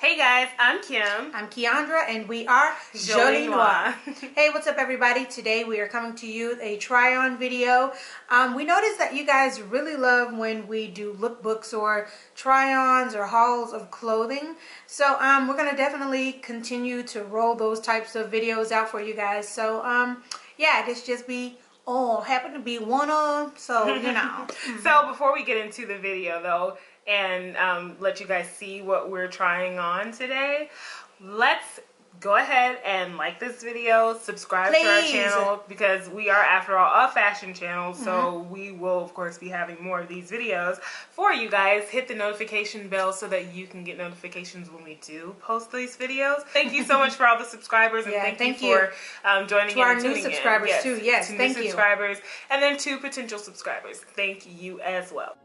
Hey guys, I'm Kim. I'm Keyondra, and we are Jolie Noire. Hey, what's up everybody? Today we are coming to you with a try-on video. We noticed that you guys really love when we do lookbooks or try-ons or hauls of clothing. So we're going to definitely continue to roll those types of videos out for you guys. So yeah, this just be happen to be one of them, so you know. So before we get into the video though, and let you guys see what we're trying on today, let's go ahead and like this video, subscribe to our channel, because we are, after all, a fashion channel, so we will of course be having more of these videos for you guys. Hit the notification bell so that you can get notifications when we do post these videos. Thank you so much for all the subscribers, and thank you for joining to in our and new tuning subscribers in. too. Yes, to thank new you. subscribers, and then to potential subscribers, thank you as well.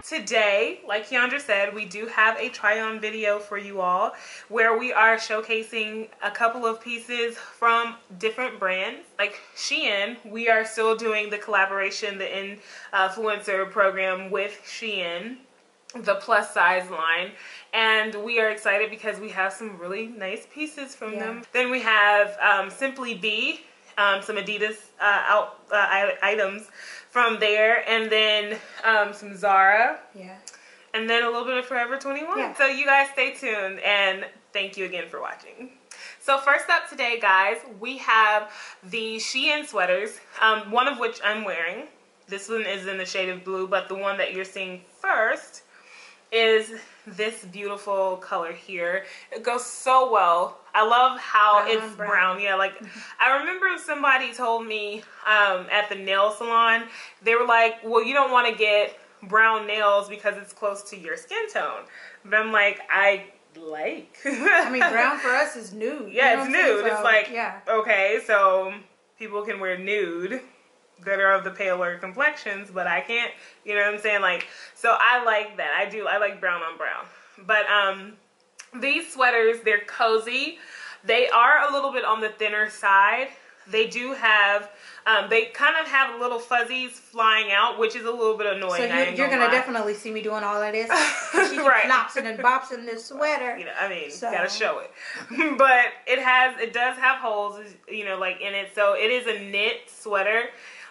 Today, like Keyondra said, we do have a try-on video for you all where we are showcasing a couple of pieces from different brands. Like Shein, we are still doing the collaboration, the influencer program with Shein, the plus size line, and we are excited because we have some really nice pieces from them. Then we have Simply Be, some Adidas items from there, and then some Zara, and then a little bit of Forever 21. So you guys stay tuned, and thank you again for watching. So first up today, guys, we have the Shein sweaters, one of which I'm wearing. This one is in the shade of blue, but the one that you're seeing first is this beautiful color here. It goes so well. I love how it's brown. Yeah, like I remember somebody told me at the nail salon, they were like, well, you don't want to get brown nails because it's close to your skin tone. But I'm like, I mean, brown for us is nude. Yeah, it's nude. It's like, okay, so people can wear nude that are of the paler complexions, but I can't, you know what I'm saying? Like, so I like that. I like brown on brown. But these sweaters, they're cozy. They are a little bit on the thinner side. They do have, they kind of have little fuzzies flying out, which is a little bit annoying. So you're going to definitely see me doing all of this. She's flopsing and bopsing this sweater. You know, I mean, gotta show it. But it does have holes, you know, like in it. So it is a knit sweater.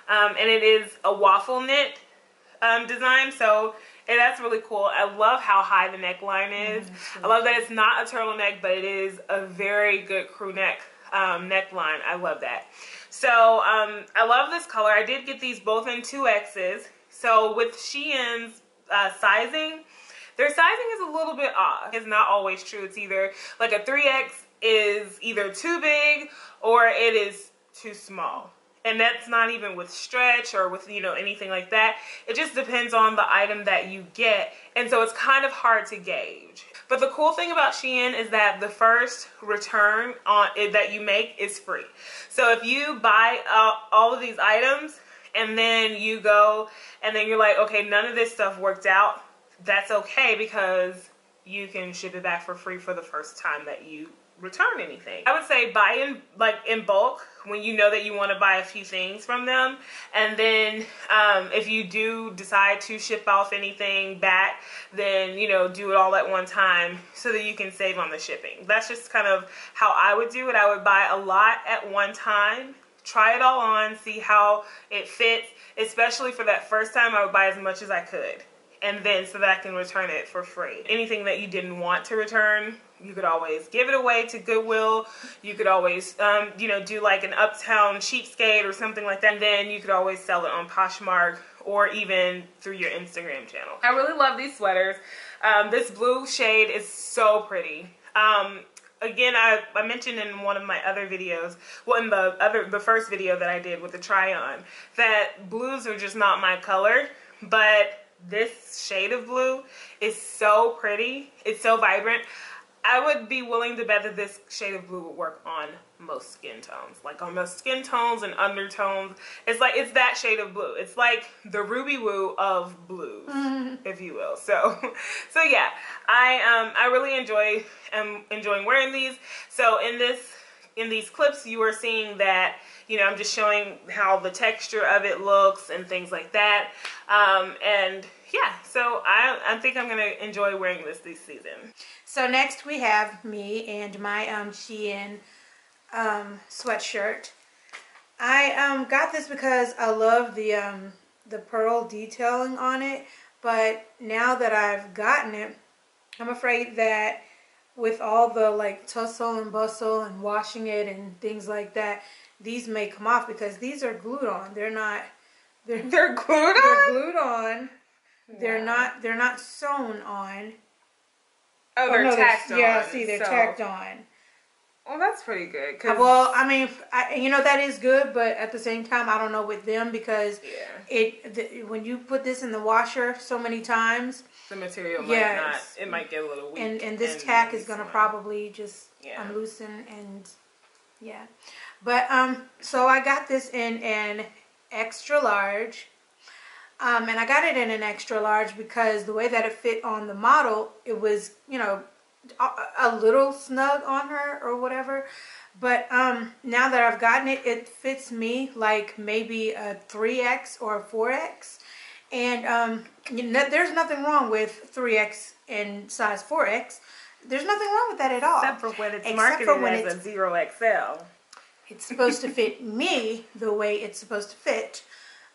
And it is a waffle knit design, so that's really cool. I love how high the neckline is. I love that it's not a turtleneck, but it is a very good crew neck neckline. I love that. So I love this color. I did get these both in 2Xs. So with Shein's sizing, their sizing is a little bit off. It's not always true. It's either like a 3X is either too big or it is too small. And that's not even with stretch or with, you know, anything like that. It just depends on the item that you get. And so it's kind of hard to gauge. But the cool thing about Shein is that the first return that you make is free. So if you buy all of these items and then you go and then you're like, okay, none of this stuff worked out, that's okay, because you can ship it back for free for the first time that you return anything. I would say buy in bulk when you know that you want to buy a few things from them, and then if you do decide to ship off anything back, then, you know, do it all at one time so that you can save on the shipping. That's just kind of how I would do it. I would buy a lot at one time, try it all on, see how it fits. Especially for that first time, I would buy as much as I could, and then so that I can return it for free. Anything that you didn't want to return, you could always give it away to Goodwill. You could always, you know, do like an Uptown cheapskate or something like that. And then you could always sell it on Poshmark or even through your Instagram channel. I really love these sweaters. This blue shade is so pretty. Again, I mentioned in one of my other videos, well, in the first video that I did with the try-on, that blues are just not my color, but this shade of blue is so pretty. It's so vibrant. I would be willing to bet that this shade of blue would work on most skin tones. Like on most skin tones and undertones. It's like, it's that shade of blue. It's like the Ruby Woo of blues, if you will. So yeah, I really am enjoying wearing these. So in these clips, you are seeing that you know, I'm just showing how the texture of it looks and things like that. And yeah, so I think I'm gonna enjoy wearing this season. So next we have me and my Shein sweatshirt. I got this because I love the pearl detailing on it, but now that I've gotten it, I'm afraid that with all the like tussle and bustle and washing it and things like that, these may come off because these are glued on. They're not. They're glued on. They're glued on. Wow. They're not sewn on. Oh, they're tacked on. Yeah, see, they're tacked on. Well, that's pretty good. Well, I mean, you know, that is good, but at the same time, I don't know with them because when you put this in the washer so many times, the material might not, it might get a little weak. And this tack is going to probably just unloosen and, yeah. But, so I got this in an extra large. And I got it in an extra large because the way that it fit on the model, it was, you know, a little snug on her or whatever. But now that I've gotten it, it fits me like maybe a 3X or a 4X. And you know, there's nothing wrong with 3X and size 4X. There's nothing wrong with that at all. Except for when it's marketed as a 0XL. It's supposed to fit me the way it's supposed to fit,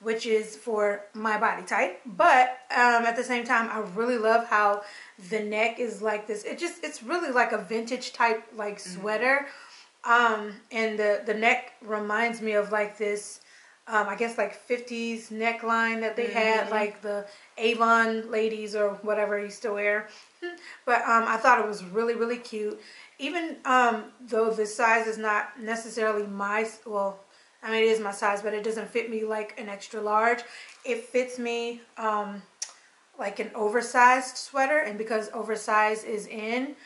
which is for my body type. But at the same time, I really love how the neck is like this. It's really like a vintage type like sweater. And the neck reminds me of like this, I guess like 50s neckline that they had, like the Avon ladies or whatever used to wear. But I thought it was really, really cute. Even though the size is not necessarily well, I mean, it is my size, but it doesn't fit me like an extra large. It fits me like an oversized sweater, and because oversized is in,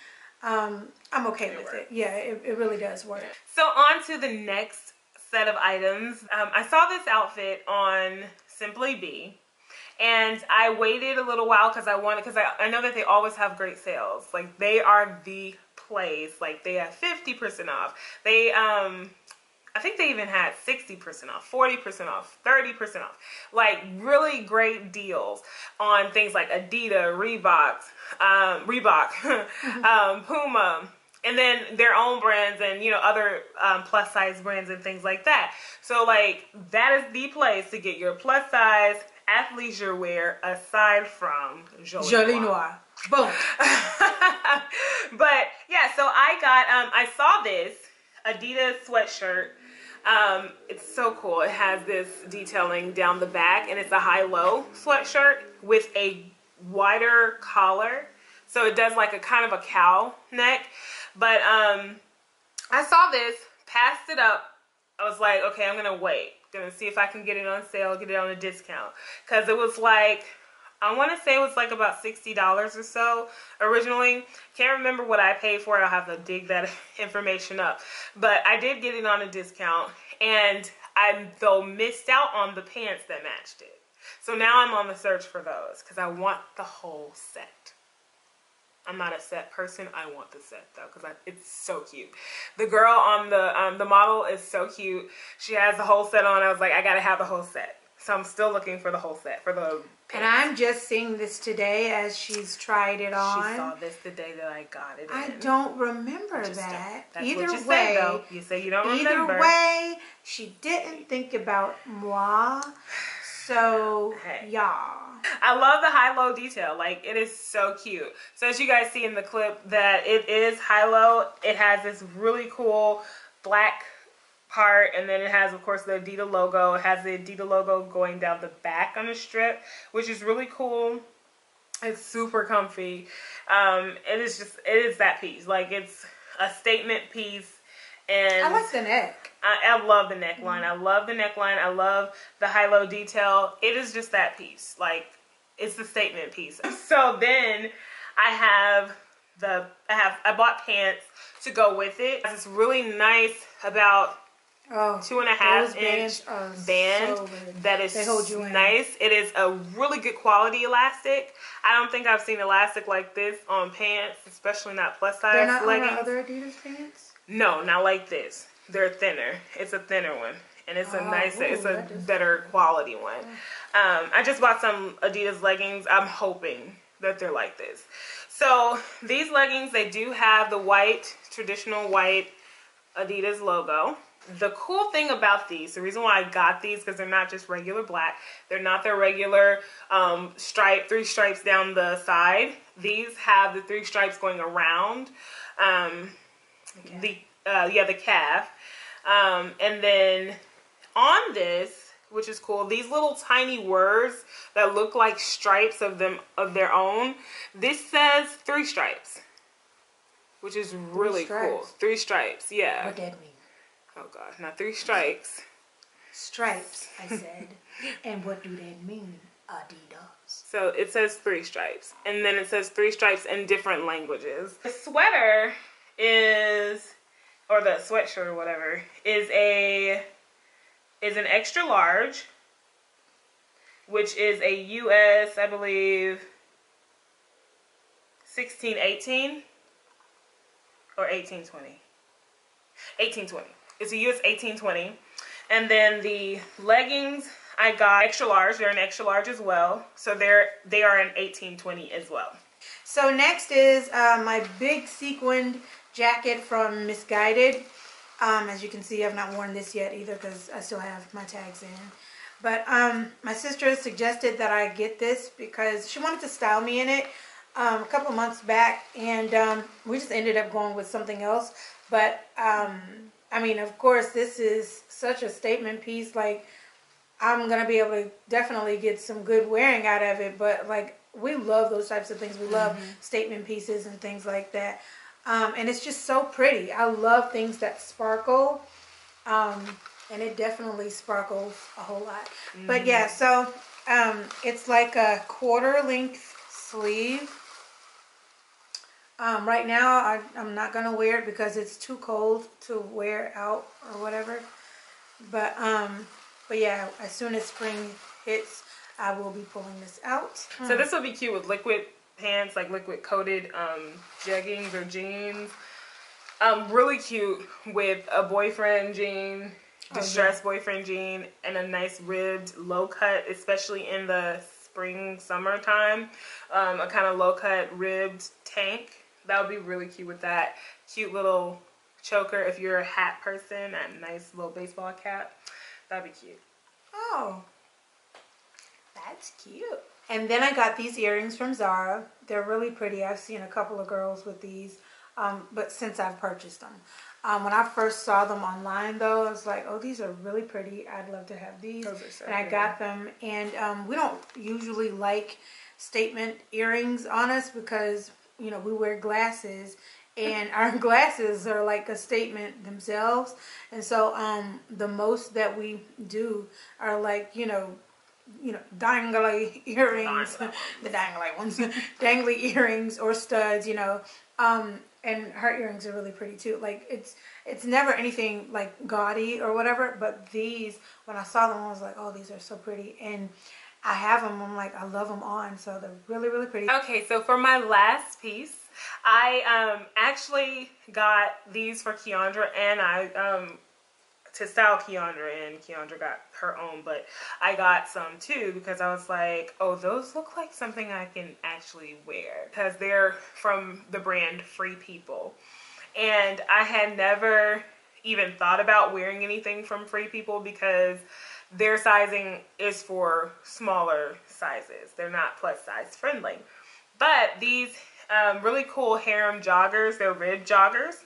I'm okay with it. Yeah, it really does work. So on to the next set of items. I saw this outfit on Simply Be, and I waited a little while because I know that they always have great sales. Like, they are the place. Like, they have 50% off. They I think they even had 60% off, 40% off, 30% off. Like, really great deals on things like Adidas, Reebok, Puma, and then their own brands and, you know, other plus size brands and things like that. So, like, that is the place to get your plus size athleisure wear aside from Jolie Noire. Boom. But, yeah, so I saw this Adidas sweatshirt. It's so cool. It has this detailing down the back, and it's a high-low sweatshirt with a wider collar. So it does like a kind of a cow neck. But I saw this, passed it up. I was like, okay, I'm gonna wait. Gonna see if I can get it on sale, get it on a discount. Because it was like, I want to say it was like about $60 or so originally. Can't remember what I paid for it. I'll have to dig that information up. But I did get it on a discount, and I though missed out on the pants that matched it. So now I'm on the search for those because I want the whole set. I'm not a set person. I want the set though because it's so cute. The girl on the model is so cute. She has the whole set on. I was like, I gotta have the whole set. So I'm still looking for the whole set for the pants. And I'm just seeing this today as she's tried it on. She saw this the day that I got it. I don't remember that. That's either what you way, say, though. You say you don't remember. Either way, she didn't think about moi. So, hey. y'all. I love the high-low detail. Like, it is so cute. So as you guys see in the clip that it is high-low, it has this really cool black part, and then it has, of course, the Adidas logo. It has the Adidas logo going down the back on the strip, which is really cool. It's super comfy. It is that piece. Like, it's a statement piece. And I like the neck. I love the neckline. I love the neckline. I love the high-low detail. It is just that piece. Like, it's the statement piece. So then I bought pants to go with it. It's really nice about 2.5 inch band so that is they hold you nice. It is a really good quality elastic. I don't think I've seen elastic like this on pants, especially not plus size They're not leggings. on other Adidas pants? No, not like this. They're thinner. It's a thinner one. and it's a it's a better quality one. I just bought some Adidas leggings. I'm hoping that they're like this. So these leggings, they do have the white, traditional white Adidas logo. The cool thing about these, the reason why I got these, because they're not just regular black. They're not their regular three stripes down the side. These have the 3 stripes going around the calf. And then on this, which is cool, these little tiny words that look like stripes of their own. This says 3 stripes, which is really cool. 3 stripes, yeah. What that mean? Oh God, not 3 strikes. Stripes, I said. And what do that mean, Adidas? So it says 3 stripes, and then it says 3 stripes in different languages. The sweater is, or the sweatshirt or whatever, is an extra large, which is a US, I believe, 16-18 or 18-20. 18-20. It's a US 18-20. And then the leggings, I got extra large. They're an extra large as well. So they are an 18-20 as well. So next is my big sequined jacket from Missguided. As you can see, I've not worn this yet either because I still have my tags in. But my sister suggested that I get this because she wanted to style me in it a couple of months back, and we just ended up going with something else. But I mean, of course, this is such a statement piece. Like, I'm gonna be able to definitely get some good wearing out of it. But like, we love those types of things. We love statement pieces and things like that. And it's just so pretty. I love things that sparkle. And it definitely sparkles a whole lot. But yeah, so it's like a quarter length sleeve. Right now, I'm not going to wear it because it's too cold to wear out or whatever. But yeah, as soon as spring hits, I will be pulling this out. So this will be cute with liquid pants, like liquid coated jeggings or jeans. Really cute with a boyfriend jean, distressed boyfriend jean, and a nice ribbed low cut, especially in the spring, summertime. A kind of low cut ribbed tank. That would be really cute with that. Cute little choker if you're a hat person, that nice little baseball cap. That'd be cute. Oh, that's cute. And then I got these earrings from Zara. They're really pretty. I've seen a couple of girls with these, but since I've purchased them. When I first saw them online, though, I was like, oh, these are really pretty. I'd love to have these. Those are so and I got them. And we don't usually like statement earrings on us because, you know, we wear glasses. And our glasses are like a statement themselves. And so the most that we do are like, you know, dangly earrings, the dangly ones, dangly earrings or studs, you know. And her earrings are really pretty too. Like it's never anything like gaudy or whatever, but these, when I saw them, I was like, oh, these are so pretty. And I have them, I'm like, I love them on, so they're really, really pretty. Okay, so for my last piece, I actually got these for Keyondra, and I to style Keyondra, and Keyondra got her own, but I got some too because I was like, oh, those look like something I can actually wear because they're from the brand Free People. And I had never even thought about wearing anything from Free People because their sizing is for smaller sizes. They're not plus size friendly. But these really cool harem joggers, they're rib joggers,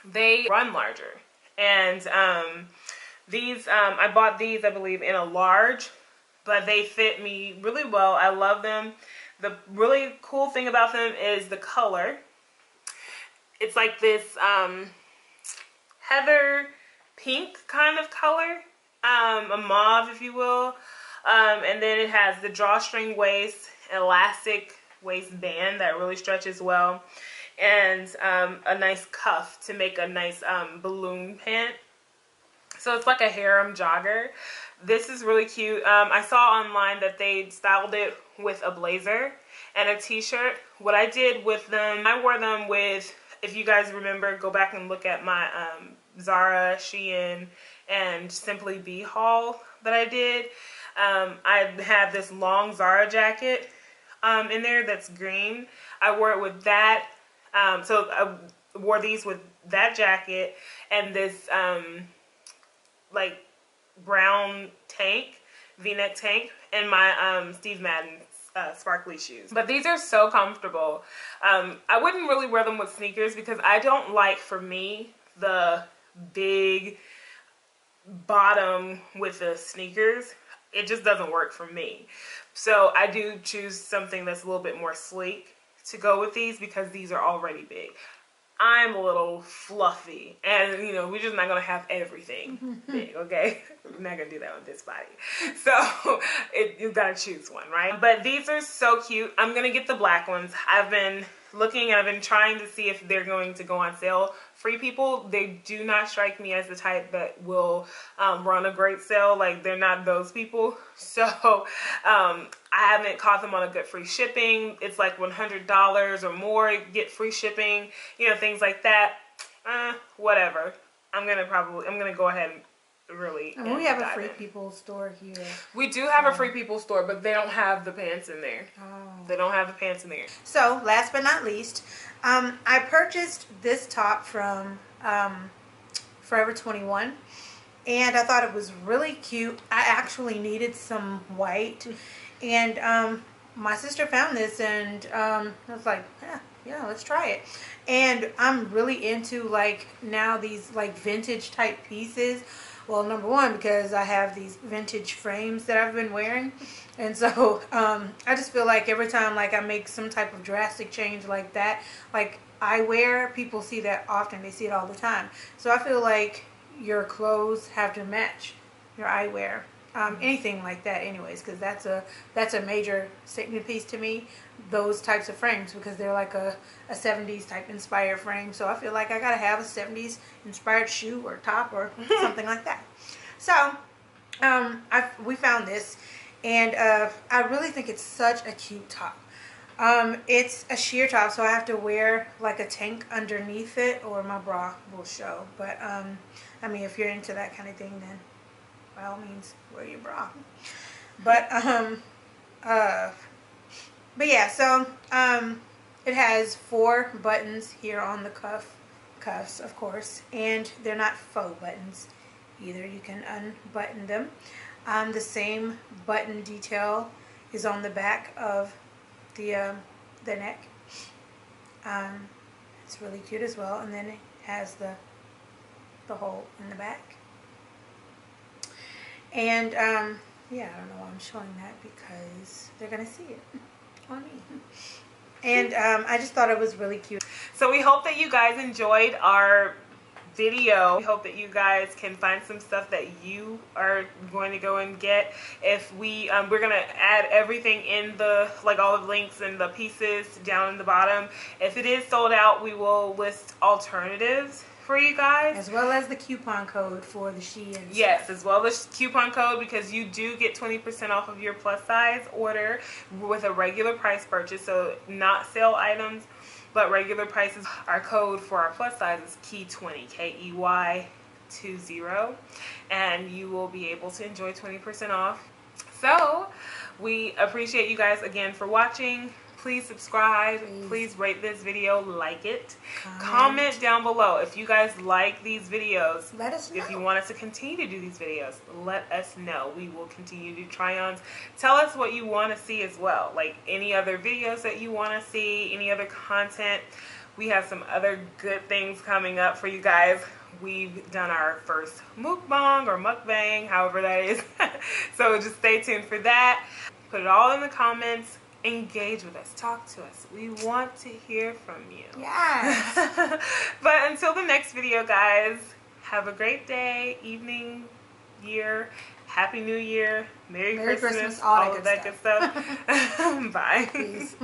they run larger. And these, I bought these, I believe, in a large, but they fit me really well. I love them. The really cool thing about them is the color. It's like this heather pink kind of color, a mauve, if you will. And then it has the drawstring waist, elastic waistband that really stretches well, and a nice cuff to make a nice balloon pant. So it's like a harem jogger. This is really cute. I saw online that they styled it with a blazer and a t-shirt. What I did with them, I wore them with, if you guys remember, go back and look at my Zara, Shein, and Simply Be haul that I did. I have this long Zara jacket in there that's green. I wore it with that. So I wore these with that jacket and this like brown tank, V-neck tank, and my Steve Madden sparkly shoes. But these are so comfortable. I wouldn't really wear them with sneakers because I don't like, for me, the big bottom with the sneakers. It just doesn't work for me. So I do choose something that's a little bit more sleek to go with these because these are already big. I'm a little fluffy, and you know, we're just not gonna have everything big, okay? We're not gonna do that with this body. So you gotta choose one, right? But these are so cute. I'm gonna get the black ones. I've been looking, and I've been trying to see if they're going to go on sale. Free People, they do not strike me as the type that will run a great sale. Like, they're not those people. So I haven't caught them on a good free shipping. It's like $100 or more, get free shipping, you know, things like that. Whatever. I'm gonna go ahead and really. And we have a Free People store here. We do have a Free People store, but they don't have the pants in there. Oh. They don't have the pants in there. So, last but not least, I purchased this top from Forever 21, and I thought it was really cute. I actually needed some white, and my sister found this, and I was like, yeah, let's try it. And I'm really into, like, now these, like, vintage type pieces. Well, number one, because I have these vintage frames that I've been wearing. And so I just feel like every time, like, I make some type of drastic change like that, like eyewear, people see that often. They see it all the time. So I feel like your clothes have to match your eyewear. Anything like that anyways, because that's a major statement piece to me, those types of frames, because they're like a 70s type inspired frame. So I feel like I gotta have a 70s inspired shoe or top or something like that. So we found this, and I really think it's such a cute top. It's a sheer top, so I have to wear like a tank underneath it, or my bra will show. But I mean, if you're into that kind of thing, then by all means, wear your bra. But yeah, so it has 4 buttons here on the cuffs, of course, and they're not faux buttons either. You can unbutton them. The same button detail is on the back of the neck. It's really cute as well, and then it has the hole in the back. And, yeah, I don't know why I'm showing that, because they're going to see it on me. And I just thought it was really cute. So we hope that you guys enjoyed our video. We hope that you guys can find some stuff that you are going to go and get. If we're going to add everything in the, like, all the links and the pieces down in the bottom. If it is sold out, we will list alternatives for you guys, as well as the coupon code for the Shein. Yes, as well as coupon code, because you do get 20% off of your plus size order with a regular price purchase. So not sale items, but regular prices. Our code for our plus size is KEY20, KEY20, and you will be able to enjoy 20% off. So we appreciate you guys again for watching. Please subscribe. Please rate this video, like it. Comment down below if you guys like these videos. Let us know. If you want us to continue to do these videos, let us know. We will continue to do try-ons. Tell us what you want to see as well. Like any other videos that you want to see, any other content. We have some other good things coming up for you guys. We've done our first mukbang or mukbang, however that is. So just stay tuned for that. Put it all in the comments. Engage with us. Talk to us. We want to hear from you. Yes. But until the next video, guys, have a great day, evening, year. Happy New Year. Merry Christmas. All of that good stuff. Bye. Peace.